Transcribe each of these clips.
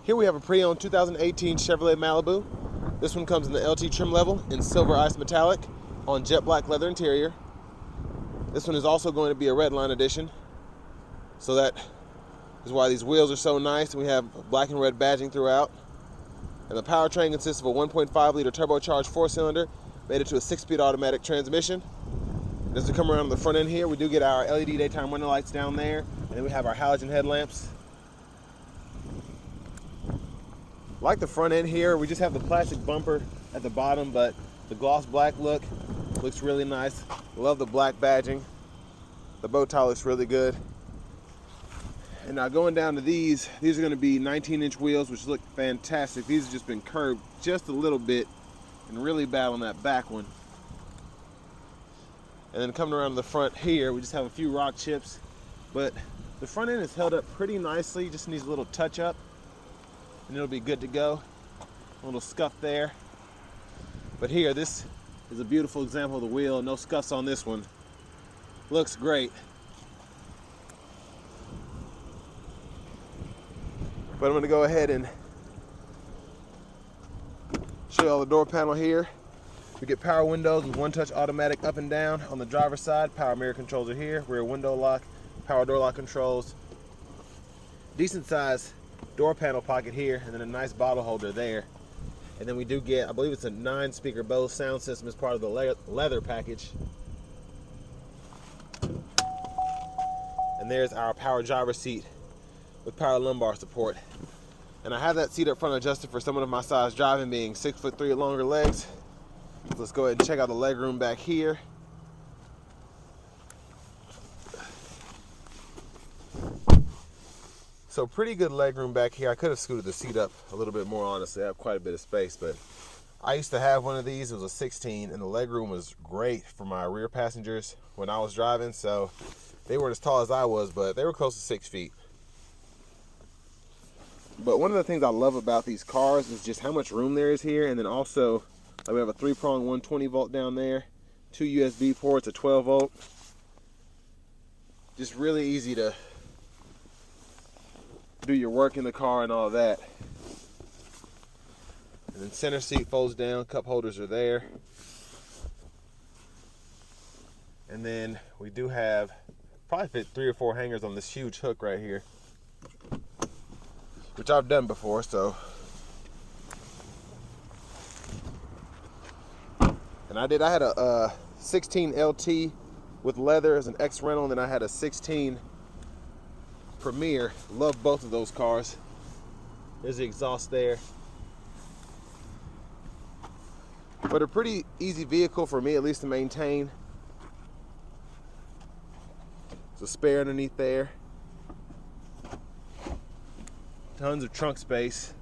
Here we have a pre-owned 2018 Chevrolet Malibu. This one comes in the LT trim level in silver ice metallic on jet black leather interior. This one is also going to be a Redline edition. So that is why these wheels are so nice, and we have black and red badging throughout. And the powertrain consists of a 1.5 liter turbocharged 4-cylinder mated to a 6-speed automatic transmission. And as we come around on the front end here, we do get our LED daytime running lights down there, and then we have our halogen headlamps. Like the front end here, we just have the plastic bumper at the bottom, but the gloss black look looks really nice. Love the black badging. The bow tie looks really good. And now going down to these are going to be 19-inch wheels, which look fantastic. These have just been curved just a little bit and really bad on that back one. And then coming around to the front here, we just have a few rock chips, but the front end is held up pretty nicely, just needs a little touch up, and it'll be good to go. A little scuff there. But here, this is a beautiful example of the wheel. No scuffs on this one. Looks great. But I'm going to go ahead and show you all the door panel here. We get power windows with one-touch automatic up and down on the driver's side. Power mirror controls are here. Rear window lock, power door lock controls. Decent size door panel pocket here, and then a nice bottle holder there. And then we do get, I believe it's a 9-speaker Bose Sound System as part of the leather package. And there's our power driver seat with power lumbar support. And I have that seat up front adjusted for someone of my size driving, being 6'3" or longer legs. So let's go ahead and check out the leg room back here. So pretty good leg room back here. I could have scooted the seat up a little bit more, honestly. I have quite a bit of space, but I used to have one of these. It was a 16, and the leg room was great for my rear passengers when I was driving. So they weren't as tall as I was, but they were close to 6 feet. But one of the things I love about these cars is just how much room there is here. And then also, we have a 3-prong 120 volt down there, 2 USB ports, a 12 volt. Just really easy to do your work in the car and all that. And then center seat folds down, cup holders are there. And then we do have, probably fit 3 or 4 hangers on this huge hook right here, which I've done before, so. And I had a 16 LT with leather as an X rental, and then I had a 16 Premier. Love both of those cars. There's the exhaust there. But a pretty easy vehicle for me, at least, to maintain. There's a spare underneath there. Tons of trunk space.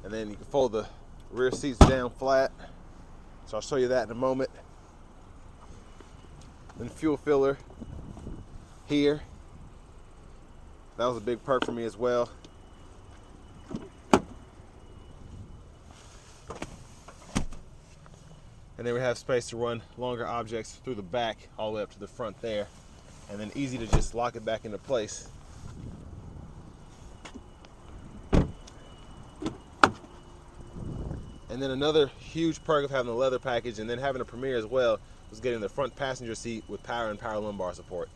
And then you can fold the rear seats down flat. So I'll show you that in a moment. Then fuel filler here. That was a big perk for me as well. And then we have space to run longer objects through the back all the way up to the front there. And then easy to just lock it back into place. And then another huge perk of having the leather package and then having a Premier as well was getting the front passenger seat with power and power lumbar support.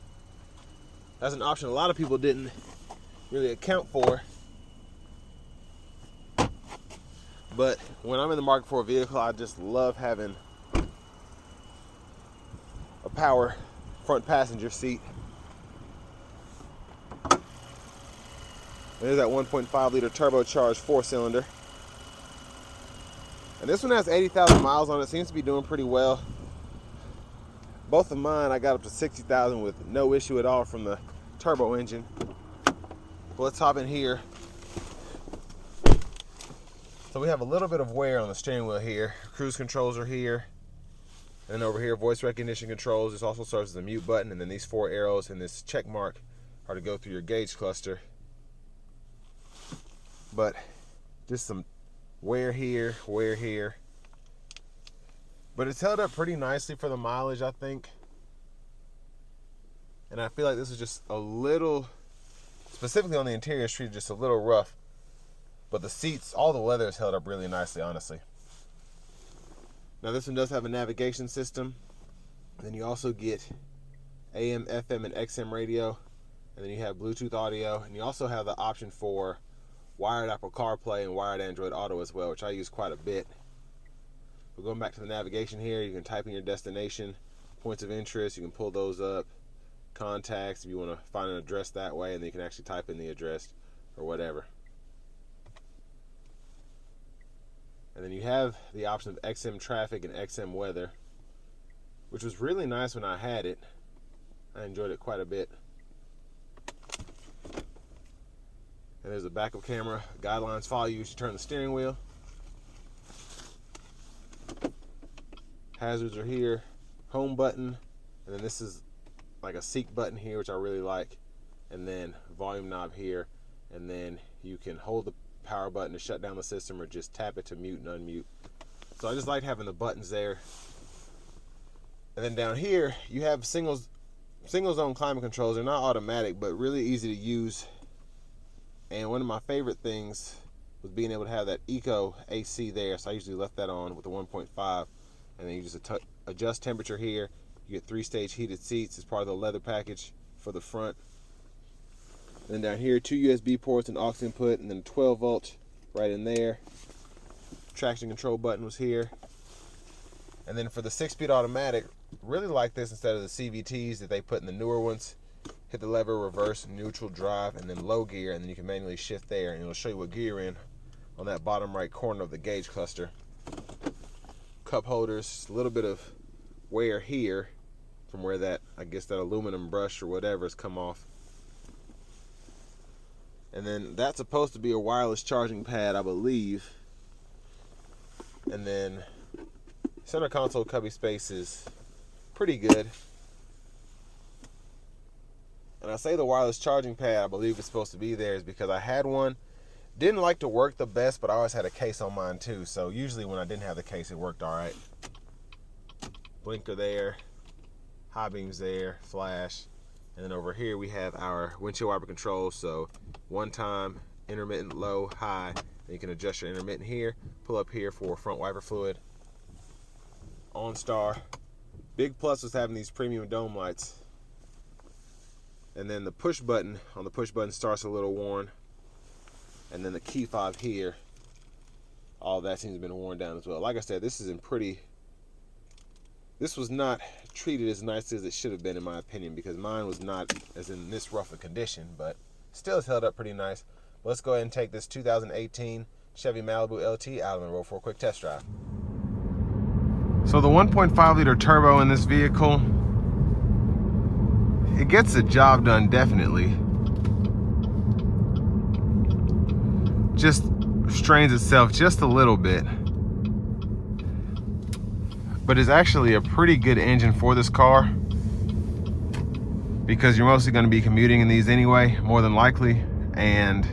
That's an option a lot of people didn't really account for. But when I'm in the market for a vehicle, I just love having a power front passenger seat. There's that 1.5 liter turbocharged 4-cylinder. And this one has 80,000 miles on it. Seems to be doing pretty well. Both of mine, I got up to 60,000 with no issue at all from the turbo engine. But let's hop in here. So we have a little bit of wear on the steering wheel here. Cruise controls are here. And then over here, voice recognition controls. This also serves as a mute button. And then these 4 arrows and this check mark are to go through your gauge cluster. But just some wear here, wear here. But it's held up pretty nicely for the mileage, I think. And I feel like this is just a little Specifically on the interior, it's treated just a little rough. But the seats, all the leather is held up really nicely, honestly. Now this one does have a navigation system. Then you also get AM, FM, and XM radio. And then you have Bluetooth audio. And you also have the option for wired Apple CarPlay and wired Android Auto as well, which I use quite a bit. We're going back to the navigation here. You can type in your destination, points of interest. You can pull those up. Contacts if you want to find an address that way, and then you can actually type in the address or whatever. And then you have the option of XM traffic and XM weather, which was really nice when I had it. I enjoyed it quite a bit. And there's a backup camera. Guidelines follow you as you turn the steering wheel. Hazards are here. Home button. And then this is like a seek button here, which I really like. And then volume knob here. And then you can hold the power button to shut down the system or just tap it to mute and unmute. So I just like having the buttons there. And then down here, you have single zone climate controls. They're not automatic, but really easy to use. And one of my favorite things was being able to have that Eco AC there. So I usually left that on with the 1.5. And then you just adjust temperature here. You get 3-stage heated seats as part of the leather package for the front. And then down here, 2 USB ports and aux input, and then a 12 volt right in there. Traction control button was here. And then for the 6-speed automatic, really like this instead of the CVTs that they put in the newer ones. Hit the lever, reverse, neutral, drive, and then low gear, and then you can manually shift there, and it'll show you what gear you're in on that bottom right corner of the gauge cluster. Cup holders, a little bit of wear here from where that, I guess that aluminum brush or whatever has come off. And then that's supposed to be a wireless charging pad, I believe. And then center console cubby space is pretty good. And I say the wireless charging pad, I believe it's supposed to be there, is because I had one. Didn't like to work the best, but I always had a case on mine too. So usually when I didn't have the case, it worked all right. Blinker there, high beams there, flash. And then over here we have our windshield wiper controls. So one time, intermittent, low, high. And you can adjust your intermittent here. Pull up here for front wiper fluid. OnStar. Big plus was having these premium dome lights. And then the push button, on the push button starts a little worn. And then the key fob here, all that seems to have been worn down as well. Like I said, this was not treated as nicely as it should have been, in my opinion, because mine was not as in this rough a condition, but still it's held up pretty nice. But let's go ahead and take this 2018 Chevy Malibu LT out on the road for a quick test drive. So the 1.5 liter turbo in this vehicle, it gets the job done definitely. Just strains itself just a little bit. But it's actually a pretty good engine for this car, because you're mostly going to be commuting in these anyway, more than likely. And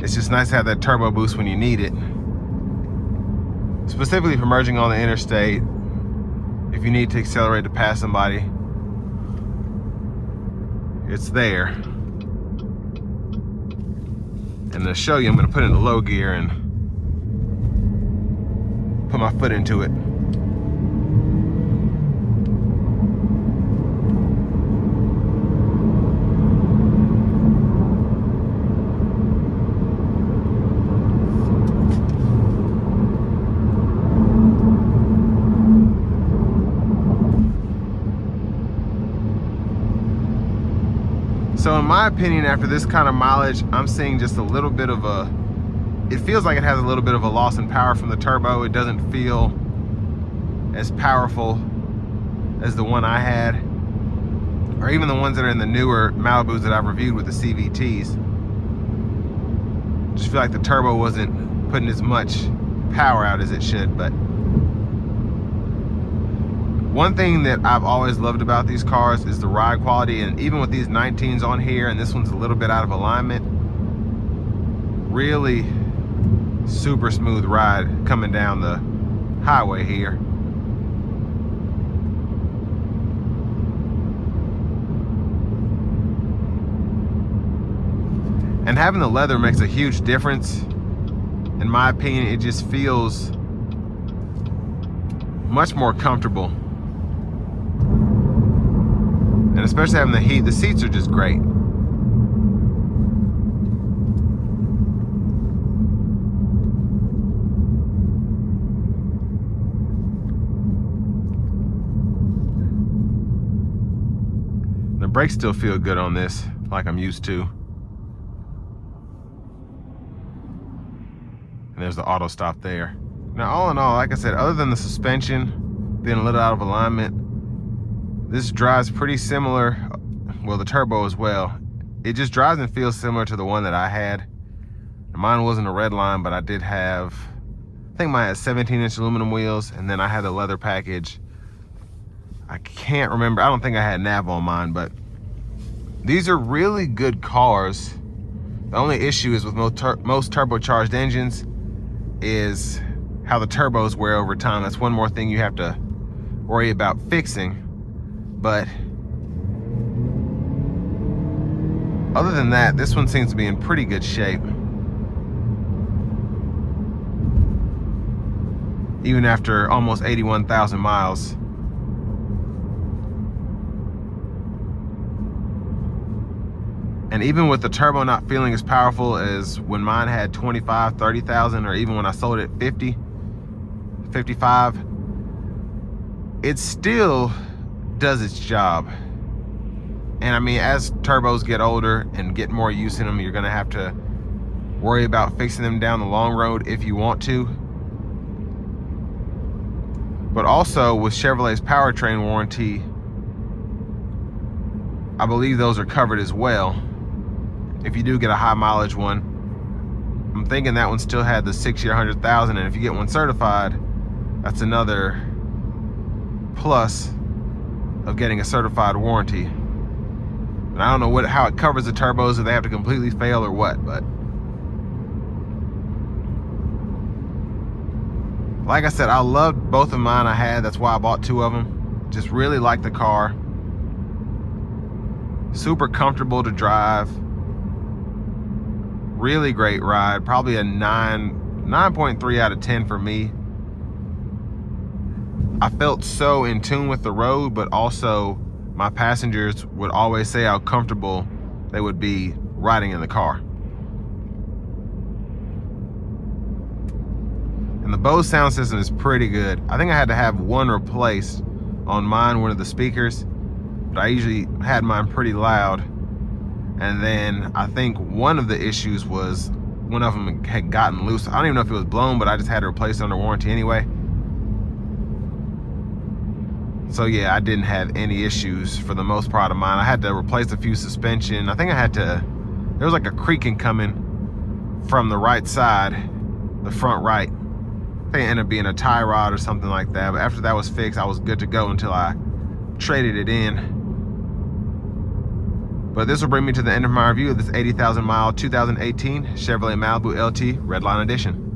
it's just nice to have that turbo boost when you need it. Specifically for merging on the interstate, if you need to accelerate to pass somebody, it's there. And to show you, I'm going to put it in the low gear and put my foot into it. So in my opinion, after this kind of mileage, I'm seeing just a little bit of a, it feels like it has a little bit of a loss in power from the turbo. It doesn't feel as powerful as the one I had, or even the ones that are in the newer Malibus that I've reviewed with the CVTs. Just feel like the turbo wasn't putting as much power out as it should. But one thing that I've always loved about these cars is the ride quality, and even with these 19s on here, and this one's a little bit out of alignment, really super smooth ride coming down the highway here. And having the leather makes a huge difference. In my opinion, it just feels much more comfortable. And especially having the heat, the seats are just great. The brakes still feel good on this, like I'm used to. And there's the auto stop there. Now, all in all, like I said, other than the suspension being a little out of alignment, this drives pretty similar, well, the turbo as well. It just drives and feels similar to the one that I had. Mine wasn't a Redline, but I did have, I think mine had 17-inch aluminum wheels, and then I had the leather package. I can't remember, I don't think I had nav on mine, but these are really good cars. The only issue is with most turbocharged engines is how the turbos wear over time. That's one more thing you have to worry about fixing. But other than that, this one seems to be in pretty good shape. Even after almost 81,000 miles. And even with the turbo not feeling as powerful as when mine had 25, 30,000, or even when I sold it 50, 55, it still does its job. And I mean, as turbos get older and get more use in them, you're gonna have to worry about fixing them down the long road if you want to. But also with Chevrolet's powertrain warranty, I believe those are covered as well. If you do get a high mileage one, I'm thinking that one still had the 6-year 100,000, and if you get one certified, that's another plus of getting a certified warranty. And I don't know how it covers the turbos, if they have to completely fail or what, but like I said, I loved both of mine I had. That's why I bought 2 of them. Just really liked the car. Super comfortable to drive. Really great ride. Probably a 9.3 out of 10 for me. I felt so in tune with the road, but also my passengers would always say how comfortable they would be riding in the car. And the Bose Sound System is pretty good. I think I had to have one replaced on mine, one of the speakers, but I usually had mine pretty loud. And then I think one of the issues was one of them had gotten loose. I don't even know if it was blown, but I just had to replace it under warranty anyway. So yeah, I didn't have any issues for the most part of mine. I had to replace a few suspension. I think I had to, there was like a creaking coming from the right side, the front right. I think it ended up being a tie rod or something like that. But after that was fixed, I was good to go until I traded it in. But this will bring me to the end of my review of this 80,000 mile 2018 Chevrolet Malibu LT Redline Edition.